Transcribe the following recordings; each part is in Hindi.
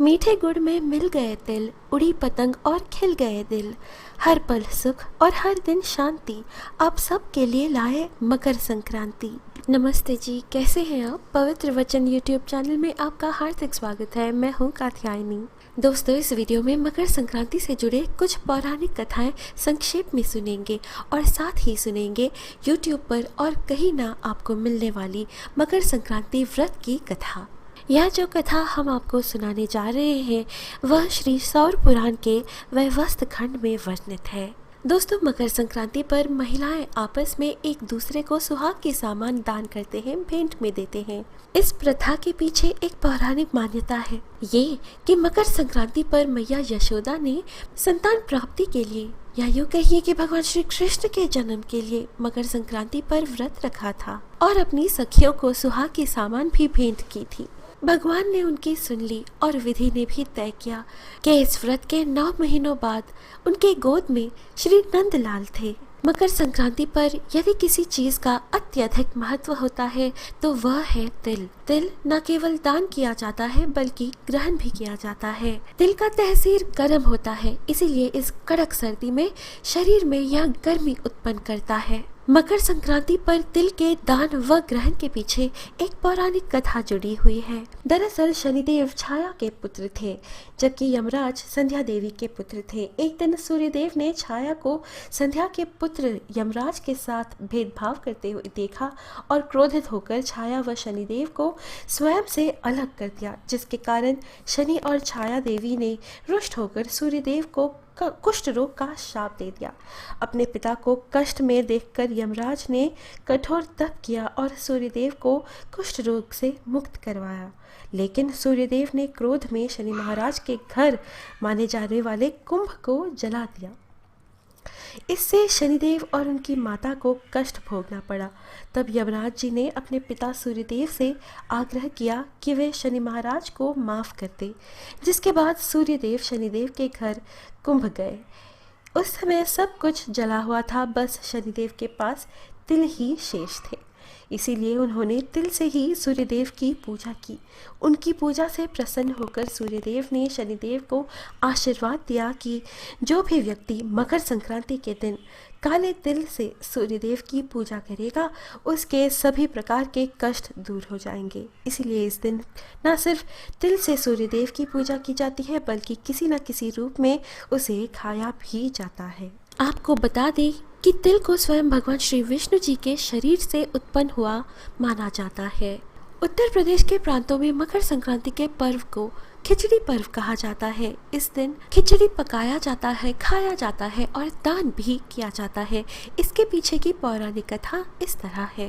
मीठे गुड़ में मिल गए तिल, उड़ी पतंग और खिल गए दिल। हर पल सुख और हर दिन शांति, आप सब के लिए लाए मकर संक्रांति। नमस्ते जी, कैसे हैं आप? पवित्र वचन यूट्यूब चैनल में आपका हार्दिक स्वागत है। मैं हूँ कात्यायनी। दोस्तों, इस वीडियो में मकर संक्रांति से जुड़े कुछ पौराणिक कथाएं संक्षेप में सुनेंगे और साथ ही सुनेंगे यूट्यूब पर और कहीं ना आपको मिलने वाली मकर संक्रांति व्रत की कथा। यह जो कथा हम आपको सुनाने जा रहे हैं वह श्री सौर पुराण के वैवस्वत खंड में वर्णित है। दोस्तों, मकर संक्रांति पर महिलाएं आपस में एक दूसरे को सुहाग के सामान दान करते हैं, भेंट में देते हैं। इस प्रथा के पीछे एक पौराणिक मान्यता है, ये कि मकर संक्रांति पर मैया यशोदा ने संतान प्राप्ति के लिए या यूँ कहिए कि भगवान श्री कृष्ण के जन्म के लिए मकर संक्रांति पर व्रत रखा था और अपनी सखियों को सुहाग के सामान भी भेंट की थी। भगवान ने उनकी सुन ली और विधि ने भी तय किया कि इस व्रत के 9 महीनों बाद उनके गोद में श्री नंदलाल थे। मकर संक्रांति पर यदि किसी चीज का अत्यधिक महत्व होता है तो वह है तिल। तिल न केवल दान किया जाता है बल्कि ग्रहण भी किया जाता है। तिल का तहसीर गर्म होता है, इसीलिए इस कड़क सर्दी में शरीर में यह गर्मी उत्पन्न करता है। मकर संक्रांति पर तिल के दान व ग्रहण के पीछे एक पौराणिक कथा जुड़ी हुई है। दरअसल शनिदेव छाया के पुत्र थे, जबकि यमराज संध्या देवी के पुत्र थे। एक दिन सूर्यदेव ने छाया को संध्या के पुत्र यमराज के साथ भेदभाव करते हुए देखा और क्रोधित होकर छाया व शनिदेव को स्वयं से अलग कर दिया, जिसके कारण शनि और छाया देवी ने रुष्ट होकर सूर्यदेव को कुष्ठ रोग का शाप दे दिया। अपने पिता को कष्ट में देखकर यमराज ने कठोर तप किया और सूर्यदेव को कुष्ठ रोग से मुक्त करवाया। लेकिन सूर्यदेव ने क्रोध में शनि महाराज के घर माने जाने वाले कुंभ को जला दिया। इससे शनिदेव और उनकी माता को कष्ट भोगना पड़ा। तब यमराज जी ने अपने पिता सूर्यदेव से आग्रह किया कि वे शनि महाराज को माफ कर दे, जिसके बाद सूर्यदेव शनिदेव के घर कुंभ गए। उस समय सब कुछ जला हुआ था, बस शनिदेव के पास तिल ही शेष थे। इसीलिए उन्होंने तिल से ही सूर्यदेव की पूजा की। उनकी पूजा से प्रसन्न होकर सूर्यदेव ने शनिदेव को आशीर्वाद दिया कि जो भी व्यक्ति मकर संक्रांति के दिन काले तिल से सूर्यदेव की पूजा करेगा उसके सभी प्रकार के कष्ट दूर हो जाएंगे। इसीलिए इस दिन न सिर्फ तिल से सूर्यदेव की पूजा की जाती है बल्कि किसी न किसी रूप में उसे खाया भी जाता है। आपको बता दें कि तिल को स्वयं भगवान श्री विष्णु जी के शरीर से उत्पन्न हुआ माना जाता है। उत्तर प्रदेश के प्रांतों में मकर संक्रांति के पर्व को खिचड़ी पर्व कहा जाता है। इस दिन खिचड़ी पकाया जाता है, खाया जाता है और दान भी किया जाता है। इसके पीछे की पौराणिक कथा इस तरह है।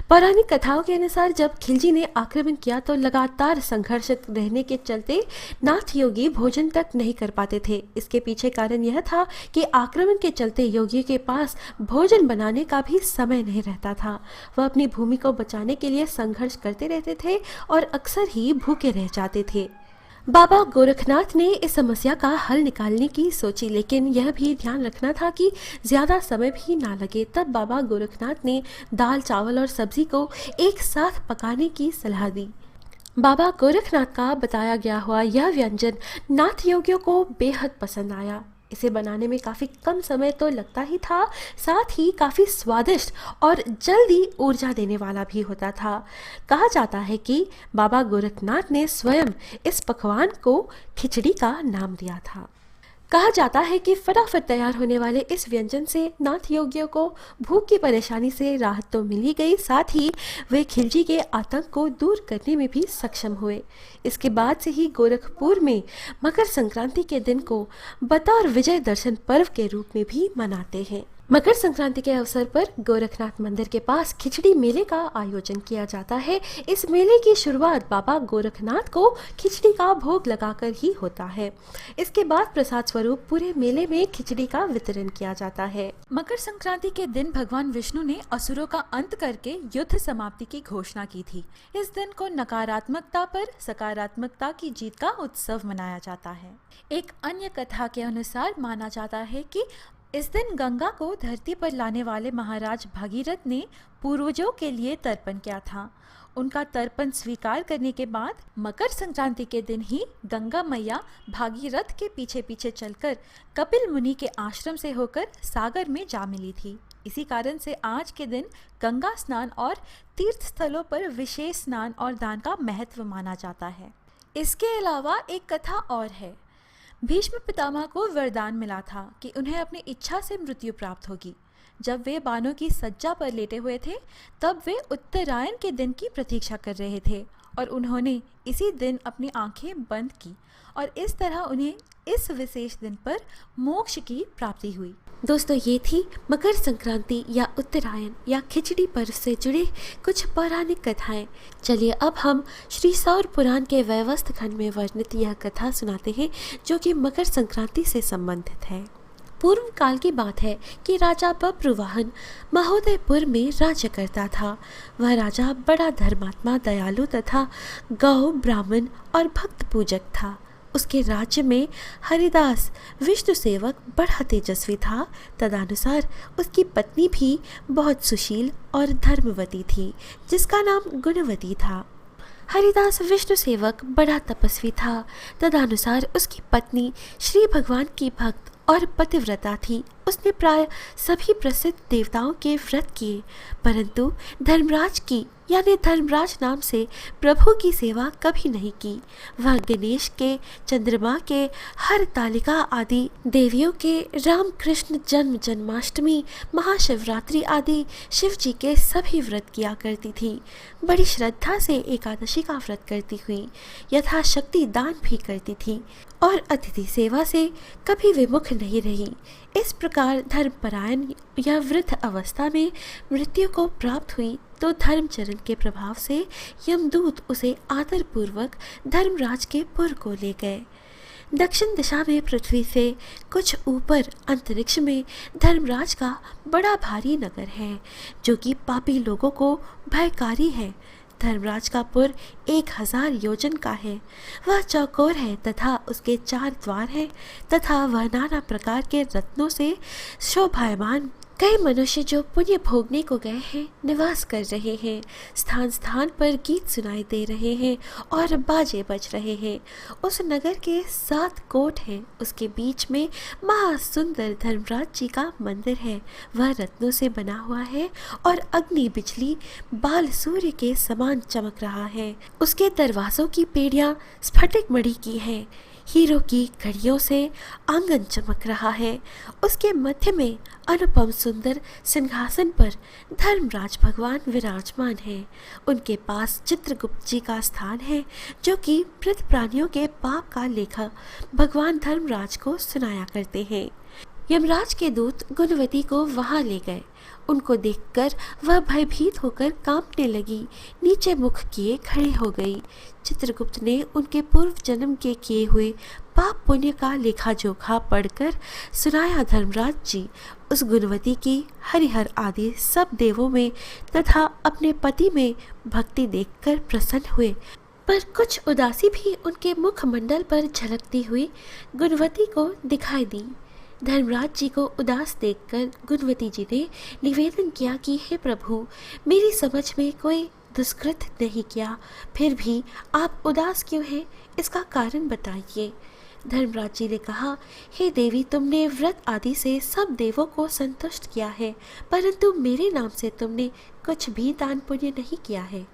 पौराणिक कथाओं के अनुसार जब खिलजी ने आक्रमण किया तो लगातार संघर्षित रहने के चलते नाथ योगी भोजन तक नहीं कर पाते थे। इसके पीछे कारण यह था कि आक्रमण के चलते योगी के पास भोजन बनाने का भी समय नहीं रहता था। वह अपनी भूमि को बचाने के लिए संघर्ष करते रहते थे और अक्सर ही भूखे रह जाते थे। बाबा गोरखनाथ ने इस समस्या का हल निकालने की सोची, लेकिन यह भी ध्यान रखना था कि ज़्यादा समय भी ना लगे। तब बाबा गोरखनाथ ने दाल, चावल और सब्जी को एक साथ पकाने की सलाह दी। बाबा गोरखनाथ का बताया गया हुआ यह व्यंजन नाथ योगियों को बेहद पसंद आया। इसे बनाने में काफ़ी कम समय तो लगता ही था, साथ ही काफ़ी स्वादिष्ट और जल्दी ऊर्जा देने वाला भी होता था। कहा जाता है कि बाबा गोरखनाथ ने स्वयं इस पकवान को खिचड़ी का नाम दिया था। कहा जाता है कि फटाफट तैयार होने वाले इस व्यंजन से नाथ योगियों को भूख की परेशानी से राहत तो मिली गई, साथ ही वे खिलजी के आतंक को दूर करने में भी सक्षम हुए। इसके बाद से ही गोरखपुर में मकर संक्रांति के दिन को बतौर विजय दर्शन पर्व के रूप में भी मनाते हैं। मकर संक्रांति के अवसर पर गोरखनाथ मंदिर के पास खिचड़ी मेले का आयोजन किया जाता है। इस मेले की शुरुआत बाबा गोरखनाथ को खिचड़ी का भोग लगाकर ही होता है। इसके बाद प्रसाद स्वरूप पूरे मेले में खिचड़ी का वितरण किया जाता है। मकर संक्रांति के दिन भगवान विष्णु ने असुरों का अंत करके युद्ध समाप्ति की घोषणा की थी। इस दिन को नकारात्मकता पर सकारात्मकता की जीत का उत्सव मनाया जाता है। एक अन्य कथा के अनुसार माना जाता है कि इस दिन गंगा को धरती पर लाने वाले महाराज भागीरथ ने पूर्वजों के लिए तर्पण किया था। उनका तर्पण स्वीकार करने के बाद मकर संक्रांति के दिन ही गंगा मैया भागीरथ के पीछे पीछे चलकर कपिल मुनि के आश्रम से होकर सागर में जा मिली थी। इसी कारण से आज के दिन गंगा स्नान और तीर्थ स्थलों पर विशेष स्नान और दान का महत्व माना जाता है। इसके अलावा एक कथा और है। भीष्म पितामह को वरदान मिला था कि उन्हें अपनी इच्छा से मृत्यु प्राप्त होगी। जब वे बाणों की सज्जा पर लेटे हुए थे तब वे उत्तरायण के दिन की प्रतीक्षा कर रहे थे और उन्होंने इसी दिन अपनी आंखें बंद की और इस तरह उन्हें इस विशेष दिन पर मोक्ष की प्राप्ति हुई। दोस्तों, ये थी मकर संक्रांति या उत्तरायण या खिचड़ी पर्व से जुड़े कुछ पौराणिक कथाएं। चलिए अब हम श्री सौर पुराण के वैवस्थ खंड में वर्णित यह कथा सुनाते हैं जो कि मकर संक्रांति से संबंधित है। पूर्व काल की बात है कि राजा बब्रुवाहन महोदयपुर में राज्य करता था। वह राजा बड़ा धर्मात्मा, दयालु तथा गौ, ब्राह्मण और भक्त पूजक था। उसके राज्य में हरिदास विष्णु सेवक बड़ा तेजस्वी था। तदनुसार उसकी पत्नी भी बहुत सुशील और धर्मवती थी, जिसका नाम गुणवती था। हरिदास विष्णु सेवक बड़ा तपस्वी था। तदनुसार उसकी पत्नी श्री भगवान की भक्त और पतिव्रता थी। उसने प्राय सभी प्रसिद्ध देवताओं के व्रत किए, परंतु धर्मराज की यानी धर्मराज नाम से प्रभु की सेवा कभी नहीं की। वह गणेश के, चंद्रमा के, हरतालिका आदि देवियों के, राम कृष्ण जन्म, जन्माष्टमी, महाशिवरात्रि आदि शिव जी के सभी व्रत किया करती थी। बड़ी श्रद्धा से एकादशी का व्रत करती हुई यथाशक्ति दान भी करती थी और अतिथि सेवा से कभी विमुख नहीं रही। इस प्रकार धर्मपरायण या वृद्ध अवस्था में मृत्यु को प्राप्त हुई तो धर्मचरण के प्रभाव से यमदूत उसे आदरपूर्वक धर्मराज के पुर को ले गए। दक्षिण दिशा में पृथ्वी से कुछ ऊपर अंतरिक्ष में धर्मराज का बड़ा भारी नगर है जो कि पापी लोगों को भयकारी है। धर्मराज का पुर 1000 योजन का है। वह चौकोर है तथा उसके 4 द्वार हैं तथा वह नाना प्रकार के रत्नों से शोभायमान। कई मनुष्य जो पुण्य भोगने को गए हैं निवास कर रहे हैं। स्थान स्थान पर गीत सुनाई दे रहे हैं और बाजे बज रहे हैं। उस नगर के 7 कोट हैं। उसके बीच में महासुंदर धर्मराज जी का मंदिर है। वह रत्नों से बना हुआ है और अग्नि बिजली बाल सूर्य के समान चमक रहा है। उसके दरवाजों की पेड़ियां स्फटिक मणि की हैं। हीरो की घड़ियों से आंगन चमक रहा है। उसके मध्य में अनुपम सुंदर सिंहासन पर धर्मराज भगवान विराजमान हैं। उनके पास चित्रगुप्त जी का स्थान है जो कि मृत प्राणियों के पाप का लेखा भगवान धर्मराज को सुनाया करते हैं। यमराज के दूत गुणवती को वहां ले गए। उनको देखकर वह भयभीत होकर कांपने लगी, नीचे मुख किए खड़े हो गई। चित्रगुप्त ने उनके पूर्व जन्म के किए हुए पाप पुण्य का लेखा जोखा पढ़कर सुनाया। धर्मराज जी उस गुणवती की हरिहर आदि सब देवों में तथा अपने पति में भक्ति देखकर प्रसन्न हुए, पर कुछ उदासी भी उनके मुखमंडल पर झलकती हुई गुणवती को दिखाई दी। धर्मराज जी को उदास देखकर गुणवती जी ने निवेदन किया कि हे प्रभु, मेरी समझ में कोई दुष्कृत नहीं किया, फिर भी आप उदास क्यों हैं? इसका कारण बताइए। धर्मराज जी ने कहा, हे देवी, तुमने व्रत आदि से सब देवों को संतुष्ट किया है, परंतु मेरे नाम से तुमने कुछ भी दान पुण्य नहीं किया है।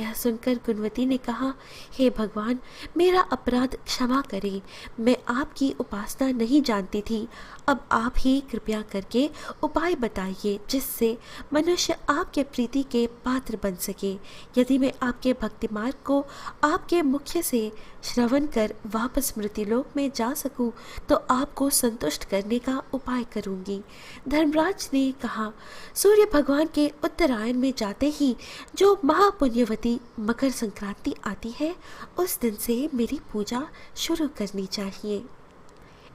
यह सुनकर गुणवती ने कहा, हे भगवान, मेरा अपराध क्षमा करें। मैं आपकी उपासना नहीं जानती थी। अब आप ही कृपया करके उपाय बताइए जिससे मनुष्य आपके प्रीति के पात्र बन सके। यदि मैं आपके भक्ति मार्ग को आपके मुख्य से श्रवण कर वापस मृत्युलोक में जा सकूं तो आपको संतुष्ट करने का उपाय करूंगी। धर्मराज ने कहा, सूर्य भगवान के उत्तरायण में जाते ही जो महापुण्यवती मकर संक्रांति आती है उस दिन से मेरी पूजा शुरू करनी चाहिए।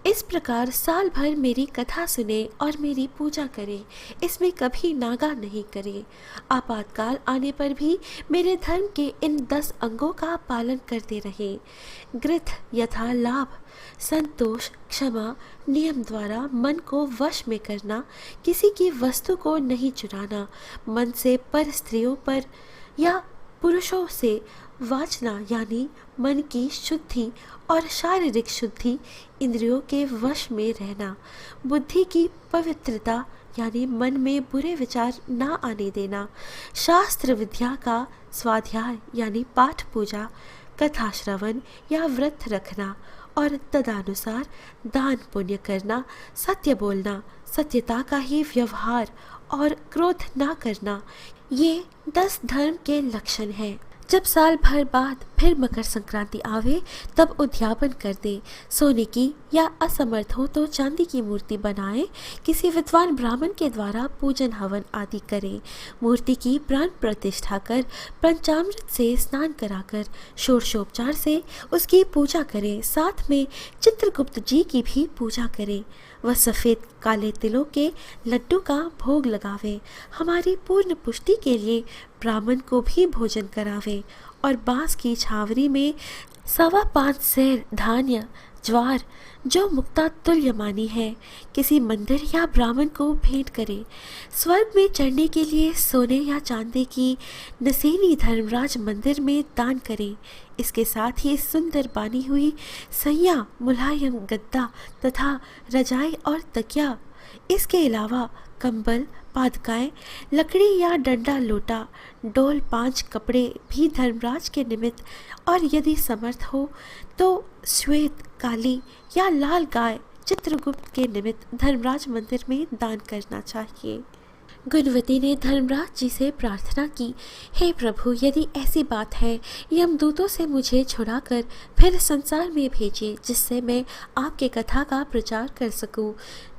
इस प्रकार साल भर मेरी कथा सुने और मेरी पूजा करें, इसमें कभी नागा नहीं करें। आपातकाल आने पर भी मेरे धर्म के इन 10 अंगों का पालन करते रहें। गृथ यथा लाभ, संतोष, क्षमा, नियम द्वारा मन को वश में करना, किसी की वस्तु को नहीं चुराना, मन से पर स्त्रियों पर या पुरुषों से वाचना यानी मन की शुद्धि और शारीरिक शुद्धि, इंद्रियों के वश में रहना, बुद्धि की पवित्रता यानी मन में बुरे विचार ना आने देना, शास्त्र विद्या का स्वाध्याय यानी पाठ पूजा, कथा श्रवण या व्रत रखना और तदनुसार दान पुण्य करना, सत्य बोलना, सत्यता का ही व्यवहार और क्रोध ना करना, ये 10 धर्म के लक्षण हैं। जब साल भर बाद फिर मकर संक्रांति आवे तब उद्यापन कर दे। सोने की या असमर्थ हो तो चांदी की मूर्ति बनाए, किसी विद्वान ब्राह्मण के द्वारा पूजन हवन आदि करे। मूर्ति की प्राण प्रतिष्ठा कर पंचामृत से स्नान कराकर षोडशोपचार से उसकी पूजा करे। साथ में चित्रगुप्त जी की भी पूजा करे। वह सफ़ेद काले तिलों के लड्डू का भोग लगावे। हमारी पूर्ण पुष्टि के लिए ब्राह्मण को भी भोजन करावे और बांस की छावरी में 5.25 सेर धान्य ज्वार जो मुक्ता तुल्य मानी है किसी मंदिर या ब्राह्मण को भेंट करे। स्वर्ग में चढ़ने के लिए सोने या चांदी की नसेनी धर्मराज मंदिर में दान करे। इसके साथ ही सुंदर बानी हुई सैया, मुलायम गद्दा तथा रजाई और तकिया, इसके अलावा कंबल, पादकाएं, लकड़ी या डंडा लोटा, डोल 5 कपड़े भी धर्मराज के निमित्त और यदि समर्थ हो तो श्वेत, काली या लाल गाय चित्रगुप्त के निमित्त धर्मराज मंदिर में दान करना चाहिए। गुणवती ने धर्मराज जी से प्रार्थना की, हे प्रभु, यदि ऐसी बात है, यमदूतों से मुझे छुड़ाकर फिर संसार में भेजिए जिससे मैं आपके कथा का प्रचार कर सकूं।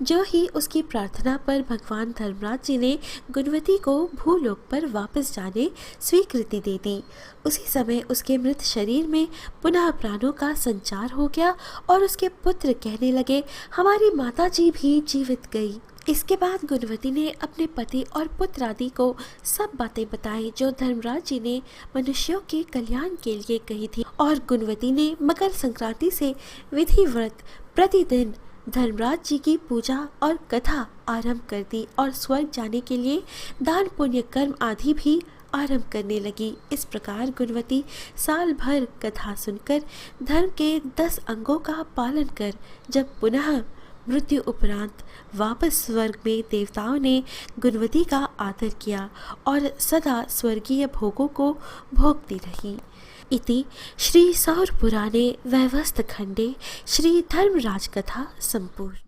जो ही उसकी प्रार्थना पर भगवान धर्मराज जी ने गुणवती को भूलोक पर वापस जाने स्वीकृति दे दी। उसी समय उसके मृत शरीर में पुनः प्राणों का संचार हो गया और उसके पुत्र कहने लगे, हमारी माता जी भी जीवित गई। इसके बाद गुणवती ने अपने पति और पुत्र आदि को सब बातें बताई जो धर्मराज जी ने मनुष्यों के कल्याण के लिए कही थी। और गुणवती ने मकर संक्रांति से विधिव्रत प्रतिदिन धर्मराज जी की पूजा और कथा आरंभ कर दी और स्वर्ग जाने के लिए दान पुण्य कर्म आदि भी आरंभ करने लगी। इस प्रकार गुणवती साल भर कथा सुनकर धर्म के 10 अंगों का पालन कर जब पुनः मृत्यु उपरांत वापस स्वर्ग में देवताओं ने गुणवती का आदर किया और सदा स्वर्गीय भोगों को भोगती रही। इति श्री सौर पुराणे वैवस्थ खंडे श्री धर्मराज कथा संपूर्ण।